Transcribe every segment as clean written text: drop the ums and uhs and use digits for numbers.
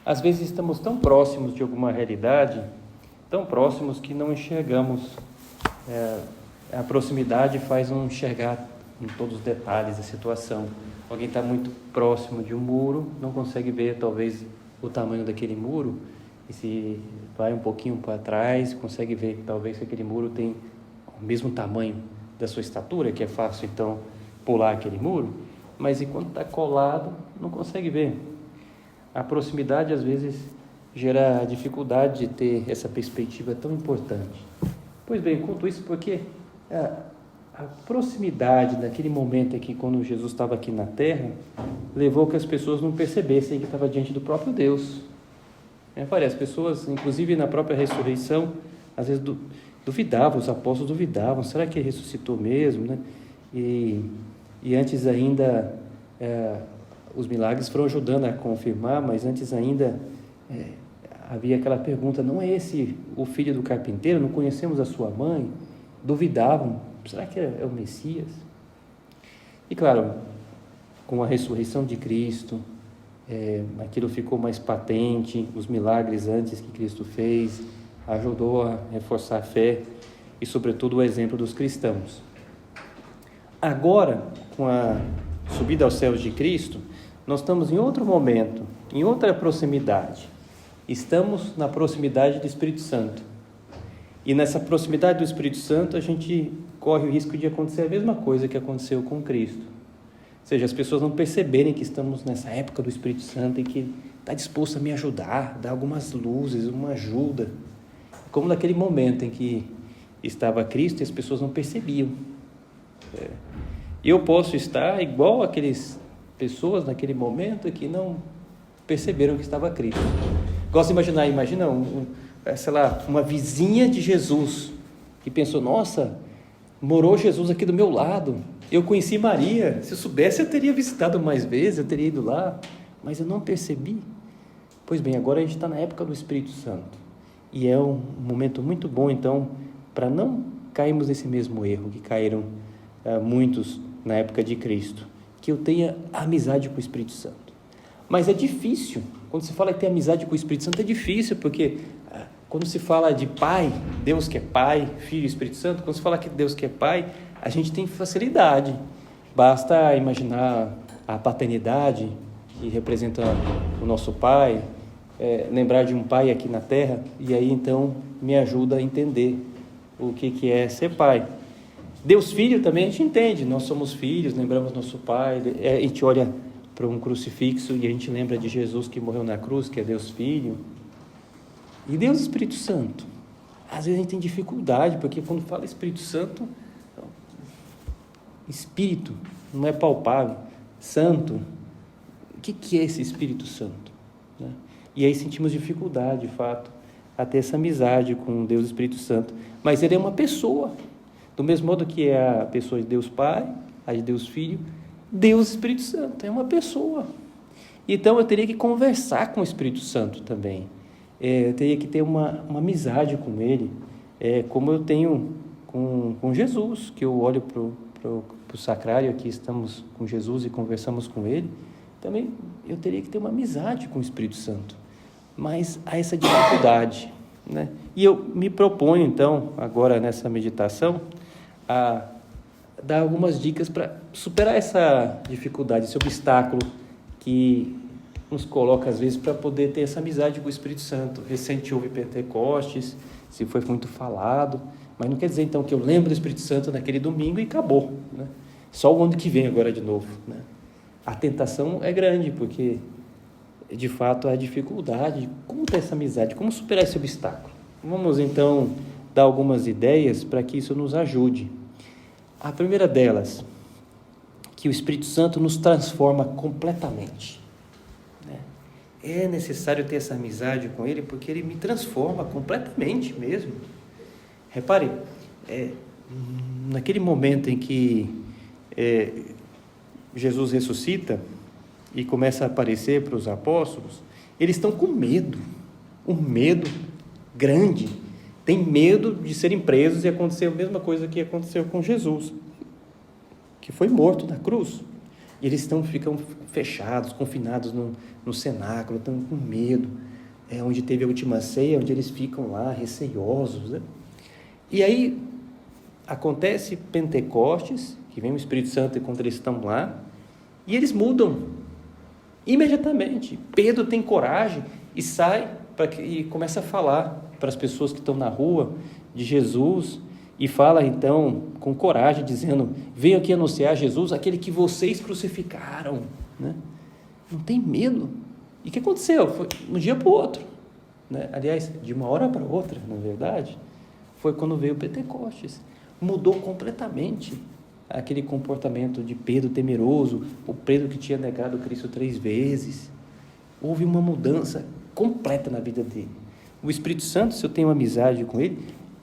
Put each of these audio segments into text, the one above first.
Às vezes estamos tão próximos de alguma realidade, tão próximos que não enxergamos. A proximidade faz não enxergar em todos os detalhes da situação. Alguém está muito próximo de um muro, não consegue ver talvez o tamanho daquele muro, e se vai um pouquinho para trás, consegue ver talvez que aquele muro tem o mesmo tamanho da sua estatura, que é fácil então pular aquele muro, mas enquanto está colado, não consegue ver. A proximidade às vezes gera a dificuldade de ter essa perspectiva tão importante. Pois bem, conto isso porque a proximidade naquele momento aqui, quando Jesus estava aqui na terra, levou que as pessoas não percebessem que estava diante do próprio Deus. As pessoas, inclusive na própria ressurreição, às vezes duvidavam, os apóstolos duvidavam, será que ele ressuscitou mesmo? Né? E antes ainda, os milagres foram ajudando a confirmar, mas antes ainda havia aquela pergunta, não é esse o filho do carpinteiro? Não conhecemos a sua mãe? Duvidavam, será que é o Messias? E claro, com a ressurreição de Cristo, aquilo ficou mais patente, os milagres antes que Cristo fez, ajudou a reforçar a fé e sobretudo o exemplo dos cristãos. Agora, com a subida aos céus de Cristo, nós estamos em outro momento, em outra proximidade. Estamos na proximidade do Espírito Santo. E nessa proximidade do Espírito Santo, a gente corre o risco de acontecer a mesma coisa que aconteceu com Cristo. Ou seja, as pessoas não perceberem que estamos nessa época do Espírito Santo e que está disposto a me ajudar, dar algumas luzes, uma ajuda. Como naquele momento em que estava Cristo e as pessoas não percebiam. Eu posso estar igual aquelas pessoas naquele momento que não perceberam que estava Cristo. Gosto de imagina uma vizinha de Jesus que pensou, nossa, morou Jesus aqui do meu lado, eu conheci Maria, se eu soubesse eu teria visitado mais vezes, eu teria ido lá, mas eu não percebi. Pois bem, agora a gente está na época do Espírito Santo e é um momento muito bom então para não cairmos nesse mesmo erro que caíram muitos na época de Cristo, que eu tenha amizade com o Espírito Santo. Mas é difícil, quando se fala em ter amizade com o Espírito Santo é difícil, porque quando se fala de Pai, Deus que é Pai, Filho e Espírito Santo, quando se fala que Deus que é Pai, a gente tem facilidade, basta imaginar a paternidade que representa o nosso Pai, lembrar de um Pai aqui na Terra, e aí então me ajuda a entender o que é ser Pai. Deus Filho também a gente entende, nós somos filhos, lembramos nosso Pai, a gente olha para um crucifixo e a gente lembra de Jesus que morreu na cruz, que é Deus Filho. E Deus Espírito Santo, às vezes a gente tem dificuldade, porque quando fala Espírito Santo, Espírito não é palpável, Santo, o que é esse Espírito Santo? Né? E aí sentimos dificuldade, de fato, a ter essa amizade com Deus Espírito Santo, mas ele é uma pessoa, do mesmo modo que é a pessoa de Deus Pai, a de Deus Filho, Deus Espírito Santo é uma pessoa. Então eu teria que conversar com o Espírito Santo também. Eu teria que ter uma amizade com ele, como eu tenho com Jesus, que eu olho para o sacrário, aqui estamos com Jesus e conversamos com ele. Também eu teria que ter uma amizade com o Espírito Santo. Mas há essa dificuldade, né? E eu me proponho, então, agora nessa meditação, a dar algumas dicas para superar essa dificuldade, esse obstáculo que nos coloca, às vezes, para poder ter essa amizade com o Espírito Santo. Recente houve Pentecostes, se foi muito falado, mas não quer dizer, então, que eu lembro do Espírito Santo naquele domingo e acabou, né? Só o ano que vem agora de novo, né? A tentação é grande, porque, de fato, há dificuldade. Como ter essa amizade? Como superar esse obstáculo? Vamos, então, dar algumas ideias para que isso nos ajude. A primeira delas, que o Espírito Santo nos transforma completamente. É necessário ter essa amizade com ele, porque ele me transforma completamente mesmo. Repare, naquele momento em que Jesus ressuscita e começa a aparecer para os apóstolos, eles estão com medo, um medo grande, tem medo de serem presos e acontecer a mesma coisa que aconteceu com Jesus, que foi morto na cruz. E eles ficam fechados, confinados no cenáculo, estão com medo. É onde teve a última ceia, onde eles ficam lá receiosos, né? E aí acontece Pentecostes, que vem o Espírito Santo quando eles estão lá, e eles mudam imediatamente. Pedro tem coragem e sai e começa a falar para as pessoas que estão na rua de Jesus, e fala então com coragem, dizendo: venho aqui anunciar Jesus, aquele que vocês crucificaram, né? Não tem medo. E o que aconteceu? Foi de um dia para o outro, né? Aliás, de uma hora para outra, na verdade, foi quando veio o Pentecostes. Mudou completamente aquele comportamento de Pedro temeroso, o Pedro que tinha negado Cristo 3 vezes. Houve uma mudança completa na vida dele. O Espírito Santo, se eu tenho amizade com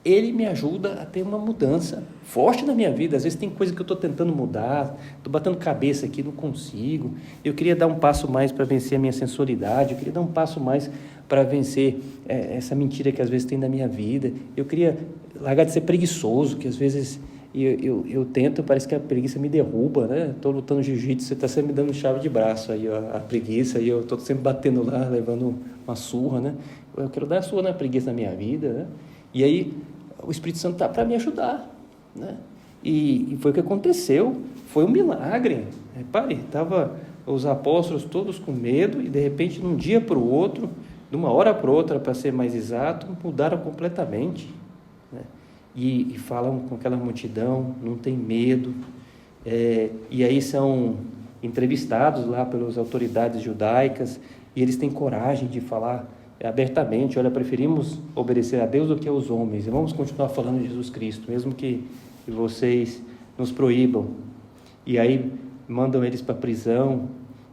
ele me ajuda a ter uma mudança forte na minha vida. Às vezes tem coisa que eu estou tentando mudar, estou batendo cabeça aqui, não consigo. Eu queria dar um passo mais para vencer a minha sensualidade, eu queria dar um passo mais para vencer essa mentira que às vezes tem na minha vida. Eu queria largar de ser preguiçoso, que às vezes eu tento, parece que a preguiça me derruba, né? Estou lutando jiu-jitsu, você está sempre me dando chave de braço, aí a preguiça, e eu estou sempre batendo lá, levando uma surra, né? Eu quero dar a surra na preguiça na minha vida, né? E aí o Espírito Santo está para me ajudar, né? E foi o que aconteceu, foi um milagre. Repare, estavam os apóstolos todos com medo, e de repente, de um dia para o outro, de uma hora para outra, para ser mais exato, mudaram completamente, né? E falam com aquela multidão, não tem medo, e aí são entrevistados lá pelas autoridades judaicas, e eles têm coragem de falar abertamente: olha, preferimos obedecer a Deus do que aos homens, e vamos continuar falando de Jesus Cristo, mesmo que vocês nos proíbam. E aí mandam eles para a prisão,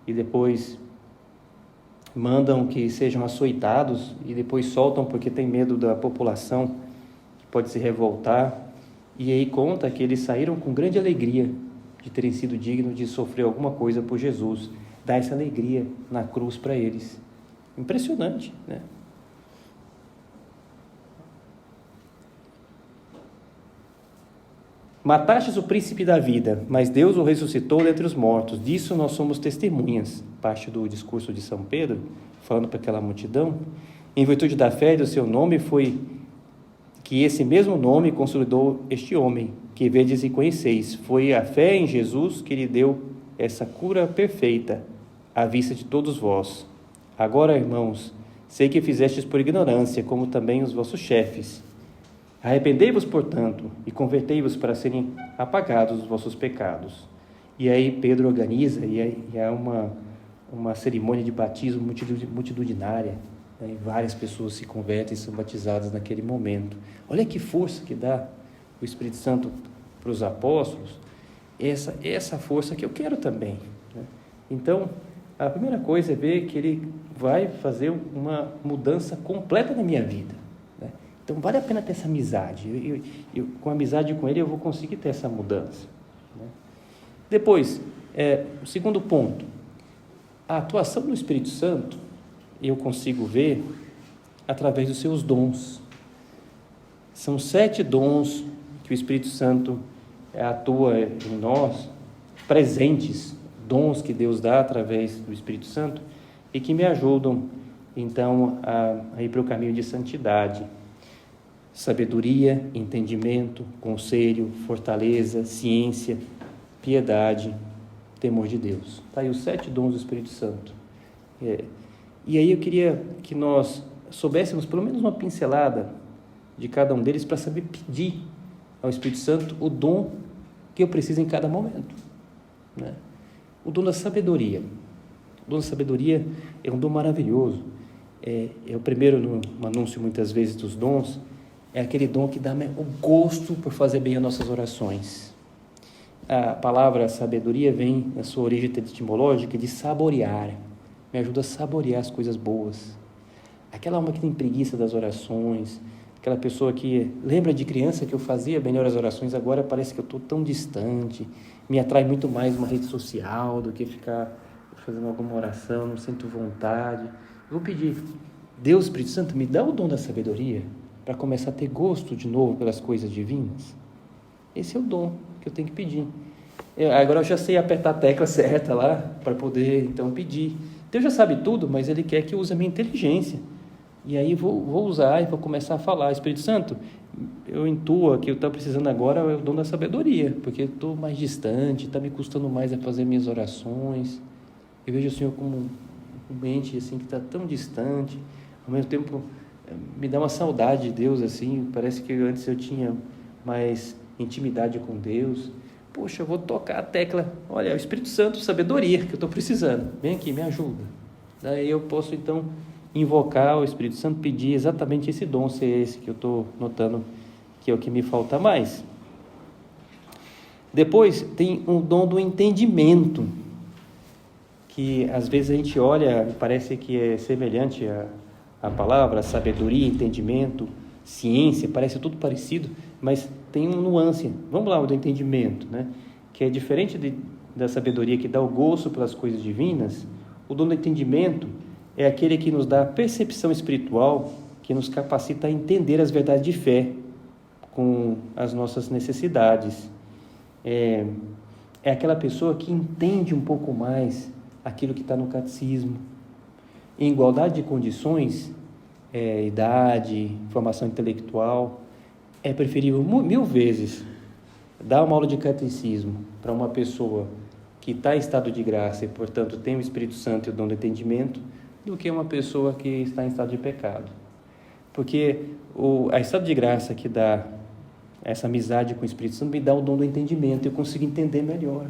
e depois mandam que sejam açoitados, e depois soltam porque tem medo da população que pode se revoltar. E aí conta que eles saíram com grande alegria de terem sido dignos de sofrer alguma coisa por Jesus, dá essa alegria na cruz para eles. Impressionante, né? Matastes o príncipe da vida, mas Deus o ressuscitou dentre os mortos. Disso nós somos testemunhas. Parte do discurso de São Pedro, falando para aquela multidão. Em virtude da fé do seu nome, foi que esse mesmo nome consolidou este homem, que vedes e conheceis. Foi a fé em Jesus que lhe deu essa cura perfeita, à vista de todos vós. Agora, irmãos, sei que fizestes por ignorância, como também os vossos chefes. Arrependei-vos, portanto, e convertei-vos para serem apagados os vossos pecados. E aí Pedro organiza, e há uma cerimônia de batismo multitudinária, né? E várias pessoas se convertem e são batizadas naquele momento. Olha que força que dá o Espírito Santo para os apóstolos, essa força que eu quero também, né? Então, a primeira coisa é ver que ele vai fazer uma mudança completa na minha vida, né? Então, vale a pena ter essa amizade. Com a amizade com ele, eu vou conseguir ter essa mudança, né? Depois, o segundo ponto, a atuação do Espírito Santo, eu consigo ver através dos seus dons. São 7 dons que o Espírito Santo atua em nós, presentes, dons que Deus dá através do Espírito Santo, e que me ajudam, então, a ir para o caminho de santidade. Sabedoria, entendimento, conselho, fortaleza, ciência, piedade, temor de Deus. Está aí os 7 dons do Espírito Santo. E aí eu queria que nós soubéssemos pelo menos uma pincelada de cada um deles, para saber pedir ao Espírito Santo o dom que eu preciso em cada momento, né? O dom da sabedoria. O dom da sabedoria é um dom maravilhoso. O primeiro no anúncio, muitas vezes, dos dons, é aquele dom que dá o gosto por fazer bem as nossas orações. A palavra sabedoria vem, na sua origem etimológica, de saborear. Me ajuda a saborear as coisas boas. Aquela alma que tem preguiça das orações, aquela pessoa que lembra de criança que eu fazia melhor as orações, agora parece que eu estou tão distante, me atrai muito mais uma rede social do que ficar fazendo alguma oração, não sinto vontade. Eu vou pedir: Deus, Espírito Santo, me dá o dom da sabedoria para começar a ter gosto de novo pelas coisas divinas. Esse é o dom que eu tenho que pedir. Agora eu já sei apertar a tecla certa lá para poder então pedir. Deus já sabe tudo, mas Ele quer que eu use a minha inteligência. E aí vou usar e vou começar a falar. Espírito Santo, eu intuo que eu estou precisando agora é o dom da sabedoria, porque eu estou mais distante, está me custando mais a fazer minhas orações. Eu vejo o Senhor como um mente assim, que está tão distante, ao mesmo tempo me dá uma saudade de Deus, assim, parece que antes eu tinha mais intimidade com Deus. Poxa, eu vou tocar a tecla, olha, o Espírito Santo, sabedoria que eu estou precisando, vem aqui, me ajuda. Daí eu posso então invocar o Espírito Santo, pedir exatamente esse dom, ser esse que eu estou notando que é o que me falta mais. Depois tem um dom do entendimento, que às vezes a gente olha, parece que é semelhante a palavra, sabedoria, entendimento, ciência, parece tudo parecido, mas tem uma nuance. Vamos lá, o do entendimento, né? Que é diferente da sabedoria que dá o gosto pelas coisas divinas. O dom do entendimento é aquele que nos dá a percepção espiritual, que nos capacita a entender as verdades de fé com as nossas necessidades. É aquela pessoa que entende um pouco mais aquilo que está no catecismo. Em igualdade de condições, idade, formação intelectual, é preferível 1000 vezes dar uma aula de catecismo para uma pessoa que está em estado de graça e, portanto, tem o Espírito Santo e o dom do entendimento, do que uma pessoa que está em estado de pecado. Porque a estado de graça que dá essa amizade com o Espírito Santo me dá o dom do entendimento, eu consigo entender melhor.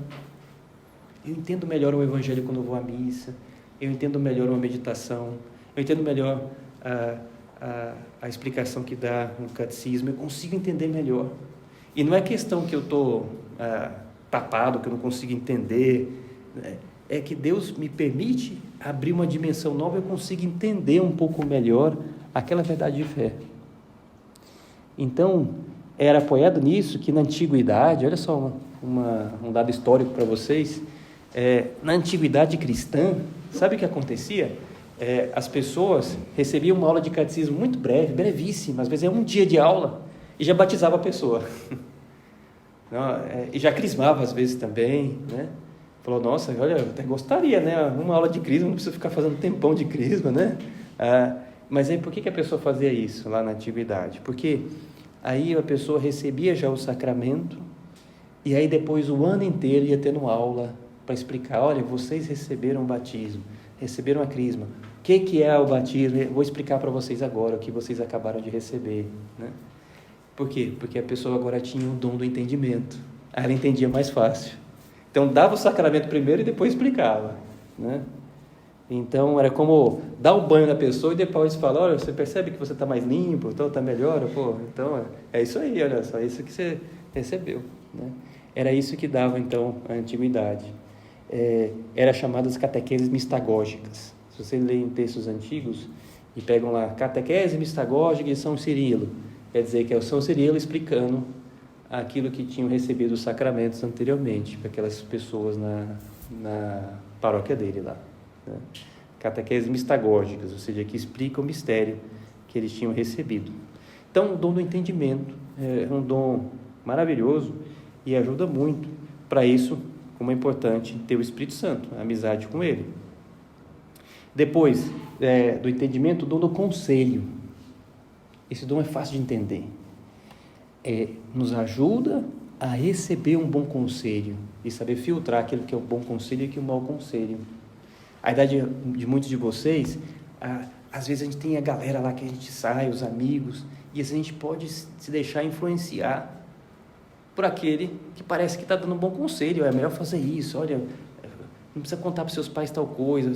Eu entendo melhor o Evangelho quando eu vou à missa, eu entendo melhor uma meditação, eu entendo melhor a explicação que dá no catecismo, eu consigo entender melhor. E não é questão que eu estou tapado, que eu não consigo entender, é que Deus me permite abrir uma dimensão nova, eu consigo entender um pouco melhor aquela verdade de fé. Então, era apoiado nisso que na antiguidade, olha só um dado histórico para vocês, na antiguidade cristã, sabe o que acontecia? As pessoas recebiam uma aula de catecismo muito breve, brevíssima, às vezes um dia de aula, e já batizava a pessoa. E já crismava às vezes também, né? Falou, nossa, olha, eu até gostaria, né? Uma aula de crisma, não precisa ficar fazendo tempão de crisma, né? Mas aí por que a pessoa fazia isso lá na antiguidade? Porque aí a pessoa recebia já o sacramento, e aí depois o ano inteiro ia tendo aula para explicar, olha, vocês receberam o batismo, receberam a crisma, o que é o batismo? Eu vou explicar para vocês agora o que vocês acabaram de receber, né? Por quê? Porque a pessoa agora tinha o dom do entendimento, aí ela entendia mais fácil. Então dava o sacramento primeiro e depois explicava, né? Então era como dar o banho na pessoa e depois falar, olha, você percebe que você está mais limpo, então está melhor, pô, então é isso aí, olha só, é isso que você recebeu, né? Era isso que dava então a antiguidade. Era chamadas catequeses mistagógicas. Se você lê em textos antigos e pegam lá catequese mistagógica de São Cirilo, quer dizer que é o São Cirilo explicando aquilo que tinham recebido os sacramentos anteriormente para aquelas pessoas na paróquia dele lá, né? Catequeses mistagógicas, ou seja, que explica o mistério que eles tinham recebido. Então, o dom do entendimento é um dom maravilhoso e ajuda muito. Para isso, como é importante ter o Espírito Santo, a amizade com Ele. Depois do entendimento, o dom do conselho. Esse dom é fácil de entender. Nos ajuda a receber um bom conselho e saber filtrar aquilo que é o bom conselho e que é o mau conselho. A idade de muitos de vocês, às vezes a gente tem a galera lá que a gente sai, os amigos, e às vezes a gente pode se deixar influenciar por aquele que parece que está dando um bom conselho. É melhor fazer isso, olha, não precisa contar para os seus pais tal coisa,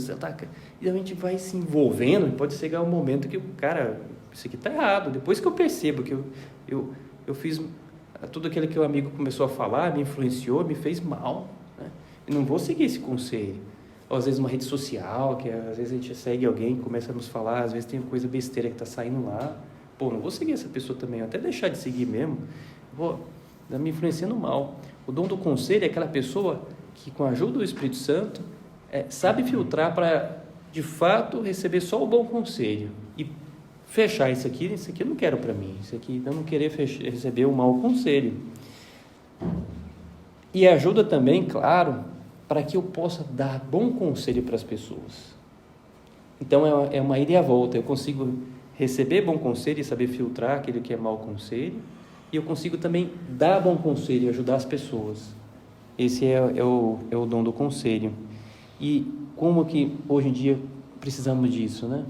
e a gente vai se envolvendo, e pode chegar um momento que o cara, isso aqui está errado. Depois que eu percebo que eu fiz tudo aquilo que o amigo começou a falar, me influenciou, me fez mal, né? Eu não vou seguir esse conselho. Ou às vezes uma rede social, que às vezes a gente segue alguém, começa a nos falar, às vezes tem coisa besteira que está saindo lá, não vou seguir essa pessoa também, até deixar de seguir mesmo, está me influenciando mal. O dom do conselho é aquela pessoa que, com a ajuda do Espírito Santo, sabe filtrar para, de fato, receber só o bom conselho e fechar isso aqui eu não quero para mim, isso aqui eu não querer receber o mau conselho. E ajuda também, claro, para que eu possa dar bom conselho para as pessoas. Então é uma ida e a volta. Eu consigo receber bom conselho e saber filtrar aquele que é mau conselho, e eu consigo também dar bom conselho e ajudar as pessoas. Esse é o dom do conselho. E como que hoje em dia precisamos disso, né?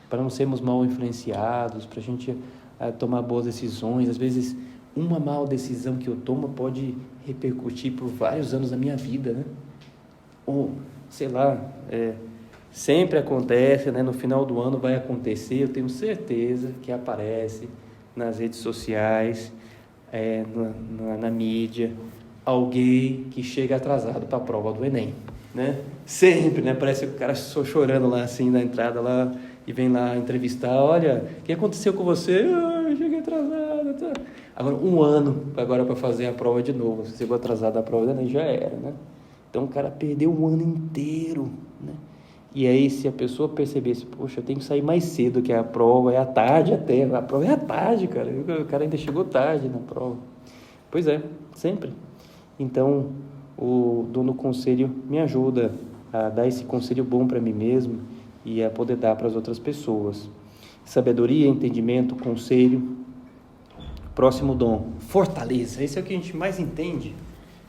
Para não sermos mal influenciados, para a gente tomar boas decisões. Às vezes, uma mal decisão que eu tomo pode repercutir por vários anos na minha vida, né? Ou, sei lá, sempre acontece, né? No final do ano vai acontecer, eu tenho certeza que aparece nas redes sociais, na mídia, alguém que chega atrasado para a prova do Enem, né? Sempre, né? Parece que o cara só chorando lá assim na entrada lá e vem lá entrevistar. Olha, o que aconteceu com você? Eu cheguei atrasado. Tá. Agora, um ano agora para fazer a prova de novo. Se chegou atrasado a prova do Enem, já era, né? Então o cara perdeu um ano inteiro, né? E aí, se a pessoa percebesse, poxa, eu tenho que sair mais cedo, que a prova é à tarde até. A prova é à tarde, cara. O cara ainda chegou tarde na prova. Pois é, sempre. Então, o dom do conselho me ajuda a dar esse conselho bom para mim mesmo e a poder dar para as outras pessoas. Sabedoria, entendimento, conselho. Próximo dom, fortaleza. Esse é o que a gente mais entende,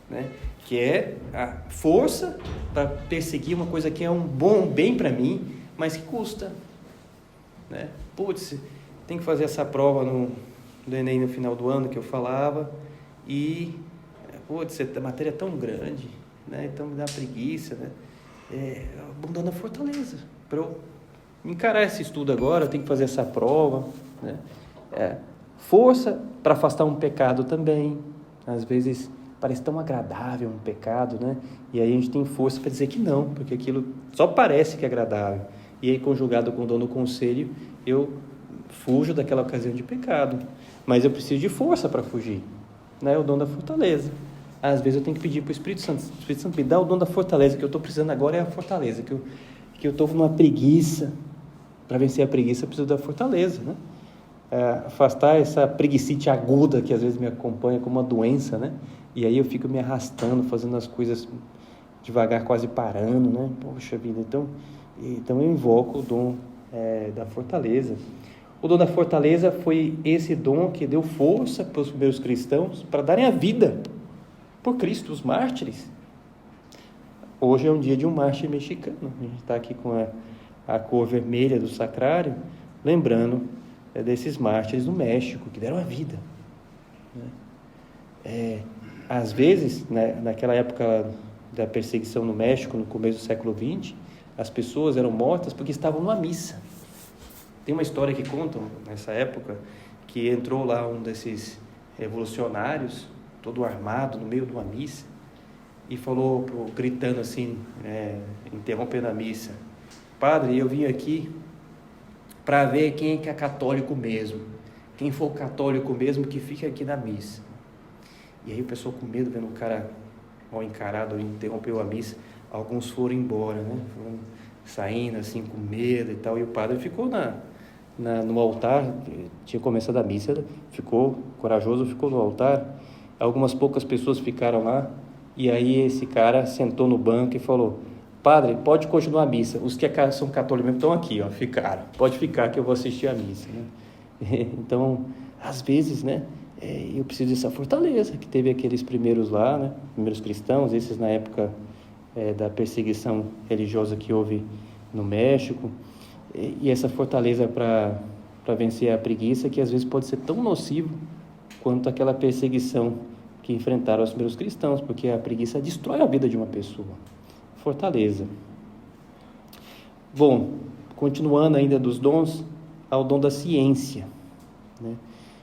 né? Que é a força para perseguir uma coisa que é um bem para mim, mas que custa, né? Putz, tem que fazer essa prova do Enem no final do ano que eu falava e, putz, a matéria é tão grande, né? Então me dá preguiça, né? Abandona a fortaleza para eu encarar esse estudo agora, eu tenho que fazer essa prova, né? Força para afastar um pecado também. Às vezes parece tão agradável um pecado, né? E aí a gente tem força para dizer que não, porque aquilo só parece que é agradável. E aí, conjugado com o dom do conselho, eu fujo daquela ocasião de pecado. Mas eu preciso de força para fugir, né? O dom da fortaleza. Às vezes eu tenho que pedir para o Espírito Santo. O Espírito Santo me dá o dom da fortaleza, que eu estou precisando agora é a fortaleza, que eu estou numa preguiça. Para vencer a preguiça, eu preciso da fortaleza, né? Afastar essa preguicite aguda que às vezes me acompanha como uma doença, né? E aí eu fico me arrastando, fazendo as coisas devagar, quase parando, né? Poxa vida, então eu invoco o dom da fortaleza. O dom da fortaleza foi esse dom que deu força para os primeiros cristãos para darem a vida por Cristo, os mártires. Hoje é um dia de um mártir mexicano. A gente está aqui com a cor vermelha do sacrário, lembrando desses mártires do México, que deram a vida, né? Às vezes, né, naquela época da perseguição no México, no começo do século XX, as pessoas eram mortas porque estavam numa missa. Tem uma história que contam, nessa época, que entrou lá um desses revolucionários, todo armado, no meio de uma missa, e falou, gritando assim, interrompendo a missa: Padre, eu vim aqui para ver quem é que é católico mesmo. Quem for católico mesmo, que fique aqui na missa. E aí o pessoal com medo, vendo o cara mal encarado, interrompeu a missa. Alguns foram embora, né? Foram saindo assim com medo e tal. E o padre ficou no altar, tinha começado a missa, ficou corajoso, ficou no altar. Algumas poucas pessoas ficaram lá. E aí esse cara sentou no banco e falou: Padre, pode continuar a missa. Os que são católicos mesmo estão aqui, ó, ficaram. Pode ficar que eu vou assistir a missa, né? Então, às vezes, né, eu preciso dessa fortaleza que teve aqueles primeiros lá, né, primeiros cristãos, esses na época da perseguição religiosa que houve no México. E essa fortaleza para vencer a preguiça, que às vezes pode ser tão nocivo quanto aquela perseguição que enfrentaram os primeiros cristãos, porque a preguiça destrói a vida de uma pessoa. Fortaleza. Bom, continuando ainda dos dons, ao dom da ciência, né?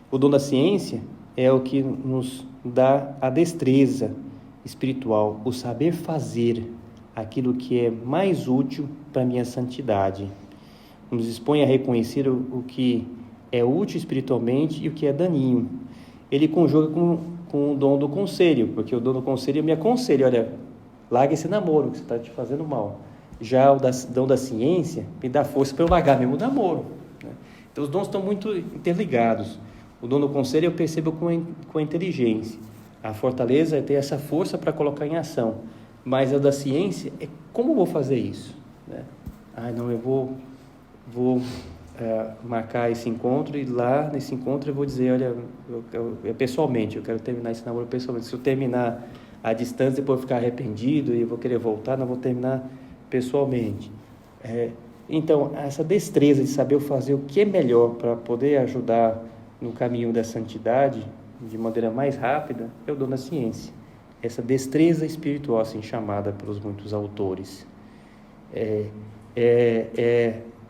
O dom da ciência é o que nos dá a destreza espiritual, o saber fazer aquilo que é mais útil para a minha santidade. Nos expõe a reconhecer o que é útil espiritualmente e o que é daninho. Ele conjuga com o dom do conselho, porque o dom do conselho me aconselha: olha, larga esse namoro que você está te fazendo mal. Já o dom da ciência me dá força para eu largar mesmo o namoro, né? Então os dons estão muito interligados. O dom do conselho eu percebo com a inteligência. A fortaleza é ter essa força para colocar em ação, mas a da ciência é como eu vou fazer isso, né? Não, eu vou marcar esse encontro e lá nesse encontro eu vou dizer, olha, pessoalmente, eu quero terminar esse namoro pessoalmente. Se eu terminar à distância, depois eu ficar arrependido e eu vou querer voltar, não vou terminar pessoalmente. Então, essa destreza de saber fazer o que é melhor para poder ajudar no caminho da santidade, de maneira mais rápida, é o dom da ciência. Essa destreza espiritual, assim chamada pelos muitos autores.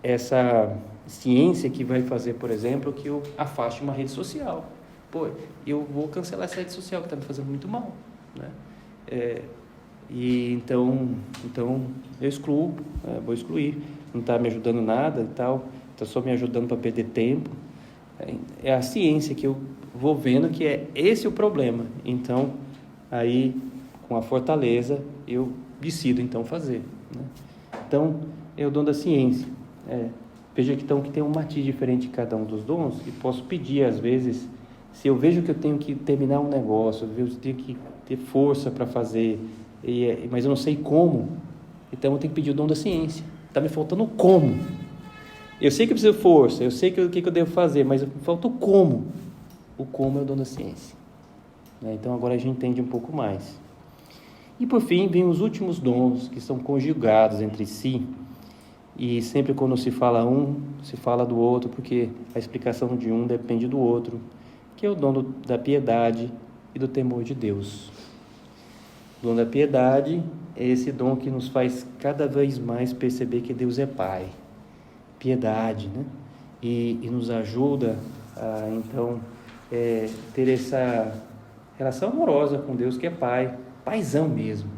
Essa ciência que vai fazer, por exemplo, que eu afaste uma rede social. Eu vou cancelar essa rede social que está me fazendo muito mal, né? E então eu excluo, vou excluir, não está me ajudando nada e tal, está só me ajudando para perder tempo. É a ciência que eu vou vendo que é esse o problema. Então, aí, com a fortaleza, eu decido então fazer, né? Então, é o dom da ciência. Veja que tem um matiz diferente em cada um dos dons, e posso pedir, às vezes, se eu vejo que eu tenho que terminar um negócio, eu tenho que ter força para fazer, mas eu não sei como, então eu tenho que pedir o dom da ciência. Está me faltando como. Eu sei que eu preciso de força, eu sei o que eu devo fazer, mas falta o como. O como é o dom da ciência, né? Então agora a gente entende um pouco mais. E por fim, vem os últimos dons, que são conjugados entre si, e sempre quando se fala um, se fala do outro, porque a explicação de um depende do outro, que é o dom da piedade e do temor de Deus. O dom da piedade é esse dom que nos faz cada vez mais perceber que Deus é Pai. Piedade, né? E nos ajuda a, então, ter essa relação amorosa com Deus que é Pai, paizão mesmo.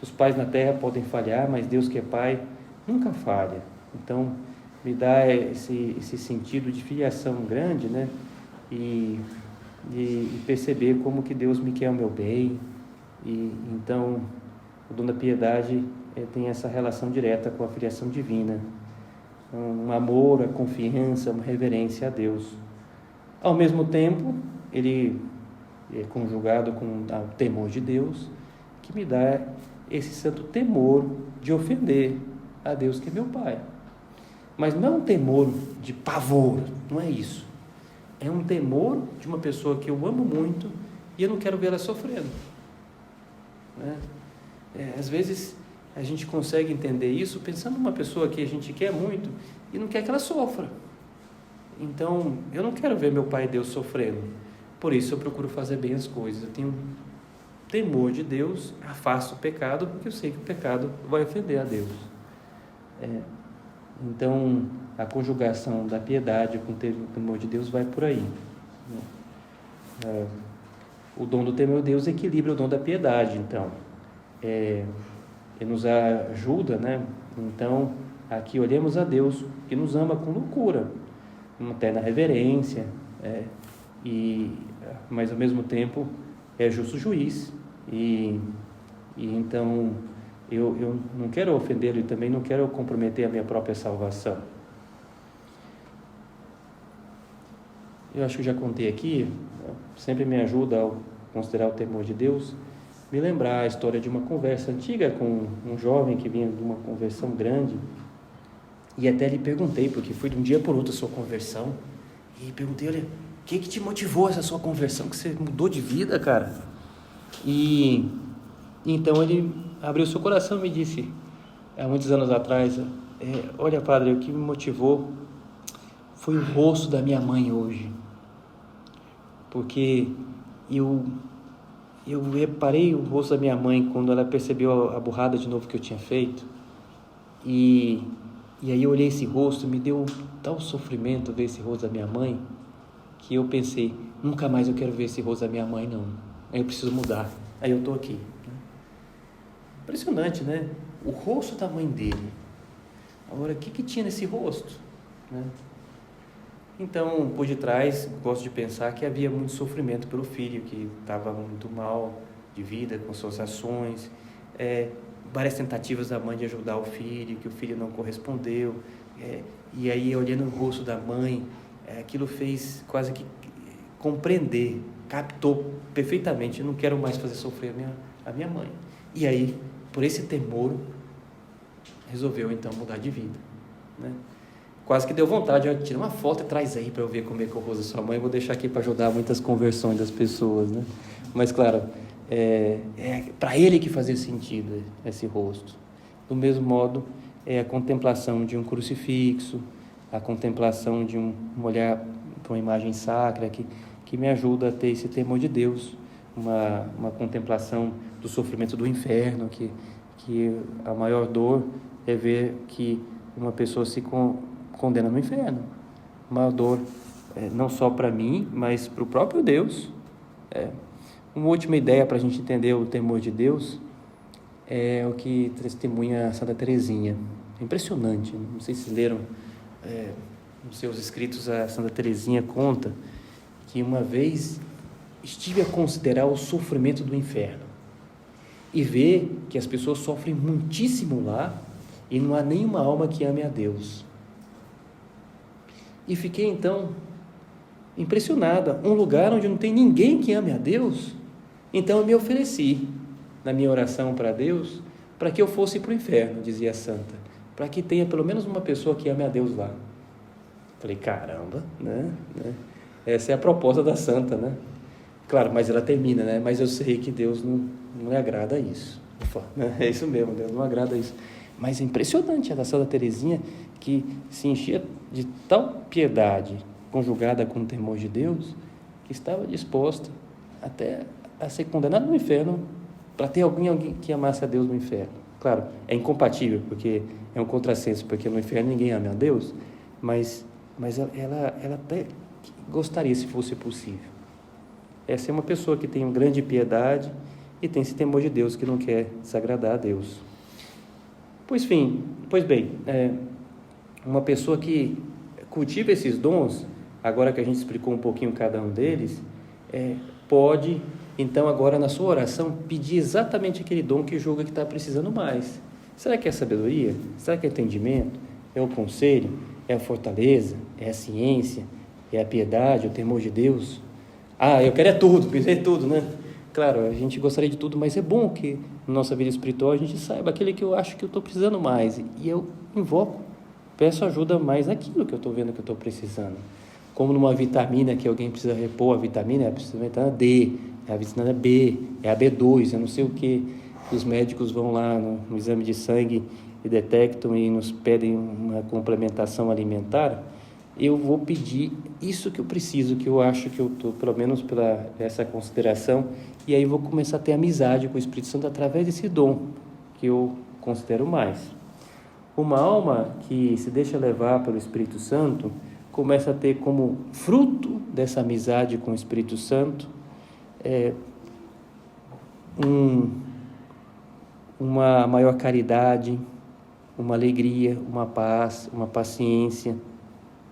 Os pais na terra podem falhar, mas Deus que é Pai nunca falha. Então, me dá esse sentido de filiação grande, né? E perceber como que Deus me quer o meu bem. E então, o dom da piedade tem essa relação direta com a filiação divina. Um amor, a confiança, uma reverência a Deus. Ao mesmo tempo, ele é conjugado com o temor de Deus, que me dá esse santo temor de ofender a Deus que é meu Pai. Mas não é um temor de pavor, não é isso. É um temor de uma pessoa que eu amo muito e eu não quero ver ela sofrendo, né? Às vezes a gente consegue entender isso pensando numa pessoa que a gente quer muito e não quer que ela sofra. Então, eu não quero ver meu Pai e Deus sofrendo. Por isso eu procuro fazer bem as coisas. Eu tenho temor de Deus, afasto o pecado, porque eu sei que o pecado vai ofender a Deus. Então, a conjugação da piedade com o temor de Deus vai por aí. O dom do temor de Deus equilibra o dom da piedade, então. Ele nos ajuda, né? Então, aqui olhemos a Deus, que nos ama com loucura, uma eterna reverência, mas ao mesmo tempo é justo juiz, e então eu não quero ofendê-lo e também não quero comprometer a minha própria salvação. Eu acho que já contei aqui, sempre me ajuda ao considerar o temor de Deus, me lembrar a história de uma conversa antiga com um jovem que vinha de uma conversão grande, e até lhe perguntei, porque foi de um dia por outro a sua conversão, e perguntei, olha, o que te motivou essa sua conversão, que você mudou de vida, cara? E então ele abriu seu coração e me disse, há muitos anos atrás, olha, padre, o que me motivou foi o rosto da minha mãe hoje, porque eu reparei o rosto da minha mãe quando ela percebeu a burrada de novo que eu tinha feito, e aí eu olhei esse rosto, me deu tal sofrimento ver esse rosto da minha mãe, que eu pensei, nunca mais eu quero ver esse rosto da minha mãe, não. Aí eu preciso mudar. Aí eu estou aqui. Impressionante, né? O rosto da mãe dele. Agora, o que tinha nesse rosto, né? Então, por detrás, gosto de pensar que havia muito sofrimento pelo filho, que estava muito mal de vida, com suas ações, várias tentativas da mãe de ajudar o filho, que o filho não correspondeu, e aí, olhando o rosto da mãe, aquilo fez quase que compreender captou perfeitamente, eu não quero mais fazer sofrer a minha mãe. E aí, por esse temor, resolveu então mudar de vida, né? Quase que deu vontade, tira uma foto e traz aí para eu ver como é que eu rosto sua mãe, vou deixar aqui para ajudar muitas conversões das pessoas, né? Mas claro, é para ele que fazia sentido esse rosto. Do mesmo modo, é a contemplação de um crucifixo, a contemplação de um olhar para uma imagem sacra que me ajuda a ter esse temor de Deus, uma contemplação do sofrimento do inferno, que a maior dor é ver que uma pessoa se condena no inferno. Uma dor não só para mim, mas para o próprio Deus. Uma última ideia para a gente entender o temor de Deus é o que testemunha Santa Teresinha. É impressionante, não sei se leram nos seus escritos, a Santa Teresinha conta que uma vez estive a considerar o sofrimento do inferno e ver que as pessoas sofrem muitíssimo lá e não há nenhuma alma que ame a Deus. E fiquei então impressionada, um lugar onde não tem ninguém que ame a Deus. Então eu me ofereci na minha oração para Deus, para que eu fosse para o inferno, dizia a santa, para que tenha pelo menos uma pessoa que ame a Deus lá. Falei, caramba, né? Essa é a proposta da santa, né? Claro, mas ela termina, né? Mas eu sei que Deus não lhe agrada isso. É isso mesmo, Deus não agrada isso. Mas é impressionante a da Santa Teresinha, que se enchia de tal piedade, conjugada com o temor de Deus, que estava disposta até a ser condenada no inferno, para ter alguém que amasse a Deus no inferno. Claro, é incompatível, porque é um contrassenso, porque no inferno ninguém ama a Deus, mas ela até gostaria, se fosse possível. Essa é uma pessoa que tem uma grande piedade e tem esse temor de Deus, que não quer desagradar a Deus. Pois bem, uma pessoa que cultiva esses dons, agora que a gente explicou um pouquinho cada um deles, pode, então, agora na sua oração, pedir exatamente aquele dom que julga que está precisando mais. Será que é a sabedoria? Será que é o entendimento? É o conselho? É a fortaleza? É a ciência? É a piedade? O temor de Deus? Eu quero tudo, pedir tudo, né? Claro, a gente gostaria de tudo, mas é bom que na nossa vida espiritual a gente saiba aquele que eu acho que eu estou precisando mais. E eu invoco, peço ajuda mais naquilo que eu estou vendo que eu estou precisando. Como numa vitamina que alguém precisa repor a vitamina D, é a vitamina B, é a B2, eu não sei o que. Os médicos vão lá no exame de sangue e detectam e nos pedem uma complementação alimentar. Eu vou pedir isso que eu preciso, que eu acho que eu estou, pelo menos pela essa consideração, e aí vou começar a ter amizade com o Espírito Santo através desse dom que eu considero mais. Uma alma que se deixa levar pelo Espírito Santo começa a ter como fruto dessa amizade com o Espírito Santo uma maior caridade, uma alegria, uma paz, uma paciência,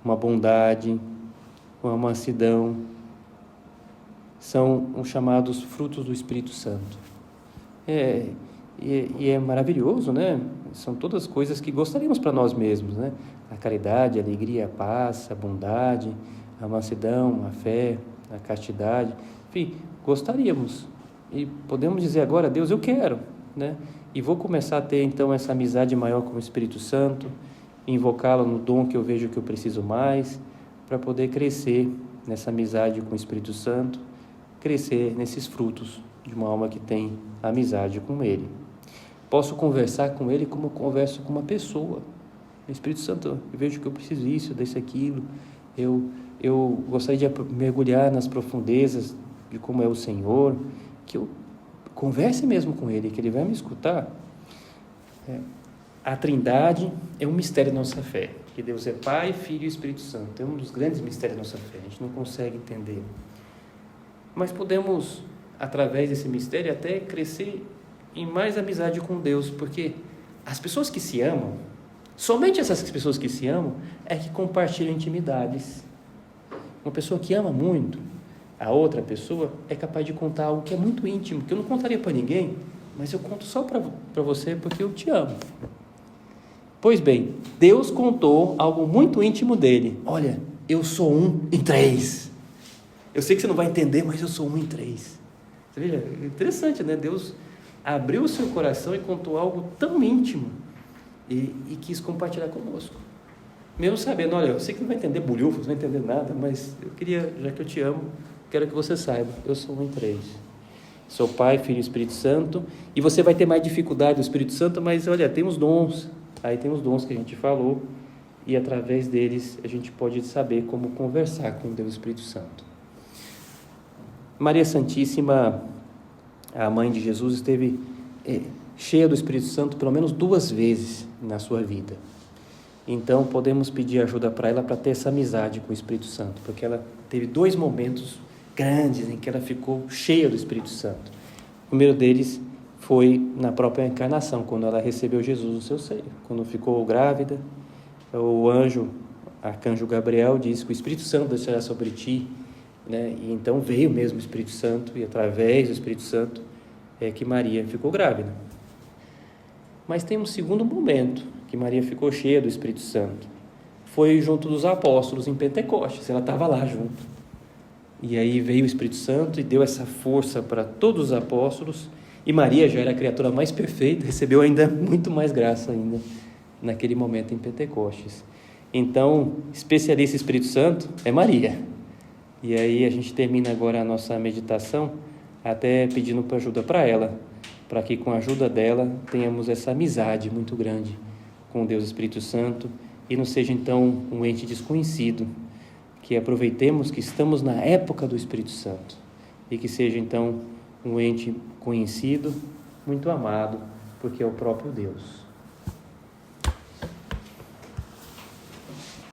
uma bondade, uma mansidão. São os chamados frutos do Espírito Santo. E é maravilhoso, né? São todas coisas que gostaríamos para nós mesmos, né? A caridade, a alegria, a paz, a bondade, a mansidão, a fé, a castidade. Enfim, gostaríamos. E podemos dizer agora, Deus, eu quero, né? E vou começar a ter, então, essa amizade maior com o Espírito Santo, invocá-lo no dom que eu vejo que eu preciso mais, para poder crescer nessa amizade com o Espírito Santo, crescer nesses frutos de uma alma que tem amizade com Ele. Posso conversar com Ele como eu converso com uma pessoa. O Espírito Santo, eu vejo que eu preciso disso, desse, aquilo. Eu gostaria de mergulhar nas profundezas de como é o Senhor, que eu converse mesmo com Ele, que Ele vai me escutar. A Trindade é um mistério da nossa fé, que Deus é Pai, Filho e Espírito Santo. É um dos grandes mistérios da nossa fé, a gente não consegue entender. Mas podemos, através desse mistério, até crescer em mais amizade com Deus, porque as pessoas que se amam, somente essas pessoas que se amam, é que compartilham intimidades. Uma pessoa que ama muito a outra pessoa é capaz de contar algo que é muito íntimo, que eu não contaria para ninguém, mas eu conto só para você porque eu te amo. Pois bem, Deus contou algo muito íntimo dele. Olha, eu sou um em três. Eu sei que você não vai entender, mas eu sou um em três. Você veja, é interessante, né? Deus abriu o seu coração e contou algo tão íntimo e quis compartilhar conosco. Mesmo sabendo, olha, eu sei que não vai entender bolhufas, não vai entender nada, mas eu queria, já que eu te amo, quero que você saiba, eu sou um em três. Sou Pai, Filho e Espírito Santo, e você vai ter mais dificuldade do Espírito Santo, mas olha, tem os dons, aí tem os dons que a gente falou, e através deles a gente pode saber como conversar com Deus Espírito Santo. Maria Santíssima, a mãe de Jesus, esteve cheia do Espírito Santo pelo menos 2 vezes na sua vida. Então podemos pedir ajuda para ela para ter essa amizade com o Espírito Santo, porque ela teve 2 momentos grandes em que ela ficou cheia do Espírito Santo. O primeiro deles foi na própria encarnação, quando ela recebeu Jesus no seu seio, quando ficou grávida. O arcanjo Gabriel disse que o Espírito Santo descerá sobre ti, né? E então veio mesmo o Espírito Santo, e através do Espírito Santo é que Maria ficou grávida. Mas tem um segundo momento que Maria ficou cheia do Espírito Santo. Foi junto dos apóstolos em Pentecostes, ela estava lá junto. E aí veio o Espírito Santo e deu essa força para todos os apóstolos, e Maria já era a criatura mais perfeita, recebeu ainda muito mais graça ainda naquele momento em Pentecostes. Então, especialista em Espírito Santo é Maria. E aí a gente termina agora a nossa meditação até pedindo para ajuda para ela, para que com a ajuda dela tenhamos essa amizade muito grande com Deus Espírito Santo e não seja então um ente desconhecido, que aproveitemos que estamos na época do Espírito Santo e que seja então um ente conhecido, muito amado, porque é o próprio Deus.